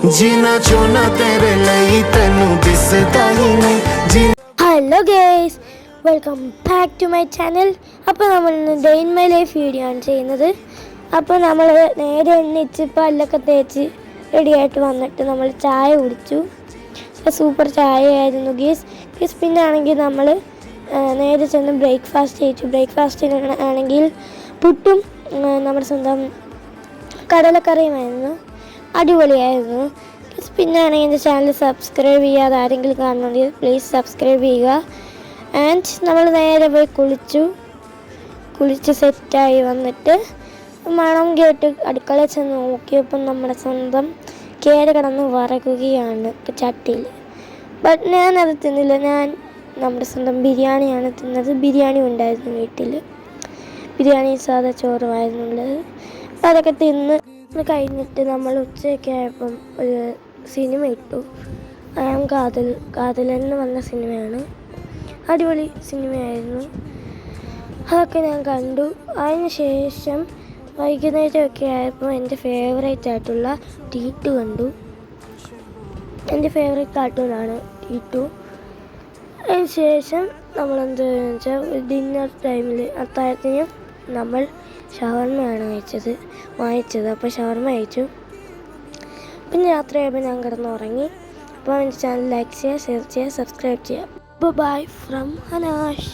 जीना चोना तेरे लिए तेनू दिसदा ही नहीं। Hello guys, welcome back to my channel. അപ്പോൾ നമ്മൾ ഇന്ന് day in my life video ആണ് ചെയ്യുന്നത്. അപ്പോൾ നമ്മൾ നേരെ എണ്ണിച്ച് പല്ലൊക്കെ തേച്ച് റെഡിയായിട്ട് വന്നിട്ട് നമ്മൾ ചായ കുടിച്ചു. സൂപ്പർ ചായ ആയിരുന്നു ഗേസ്. പിന്നെ ആണെങ്കിൽ നമ്മൾ നേരെ ചെന്ന് ബ്രേക്ക്ഫാസ്റ്റ് കഴിച്ചു. ബ്രേക്ക്ഫാസ്റ്റിന് ആണെങ്കിൽ പുട്ടും നമ്മുടെ സ്വന്തം കടലക്കറിയുമായിരുന്നു. അടിപൊളിയായിരുന്നു. പിന്നെ ആണെങ്കിൽ എൻ്റെ ചാനൽ സബ്സ്ക്രൈബ് ചെയ്യാതെ ആരെങ്കിലും കാണുന്നുണ്ടെങ്കിൽ പ്ലീസ് സബ്സ്ക്രൈബ് ചെയ്യുക. ആൻഡ് നമ്മൾ നേരെ പോയി കുളിച്ച് സെറ്റായി വന്നിട്ട് മണം കേട്ട് അടുക്കളയിൽ ചെന്ന് നോക്കിയപ്പം നമ്മുടെ സ്വന്തം കേര കിടന്ന് വറക്കുകയാണ് ചട്ടിയിൽ. ബട്ട് ഞാനത് തിന്നില്ല. ഞാൻ നമ്മുടെ സ്വന്തം ബിരിയാണിയാണ് തിന്നത്. ബിരിയാണി ഉണ്ടായിരുന്നു വീട്ടിൽ. ബിരിയാണി സാധാ ചോറുമായിരുന്നുള്ളത്. അപ്പോൾ അതൊക്കെ തിന്ന് കഴിഞ്ഞിട്ട് നമ്മൾ ഉച്ചയൊക്കെ ആയപ്പം ഒരു സിനിമ ഇട്ടു. കാതൽ എന്ന് പറഞ്ഞ സിനിമയാണ്. അടിപൊളി സിനിമയായിരുന്നു. അതൊക്കെ ഞാൻ കണ്ടു. അതിന് ശേഷം വൈകുന്നേരമൊക്കെ ആയപ്പോൾ എൻ്റെ ഫേവറേറ്റ് ആയിട്ടുള്ള T2 കണ്ടു. എൻ്റെ ഫേവറേറ്റ് കാർട്ടൂണാണ് T2. അതിന് ശേഷം നമ്മളെന്താണെന്ന് വെച്ചാൽ ഡിന്നർ ടൈമിൽ അത്താഴത്തിന് നമ്മൾ ഷവർമ്മയാണ് വാങ്ങിച്ചത്. അപ്പോൾ ഷവർമ്മ കഴിച്ചു. പിന്നെ രാത്രിയായപ്പോൾ ഞാൻ കിടന്നുറങ്ങി. അപ്പോൾ എൻ്റെ ചാനൽ ലൈക്ക് ചെയ്യുക, ഷെയർ ചെയ്യുക, സബ്സ്ക്രൈബ് ചെയ്യുക. Bye from Hanash.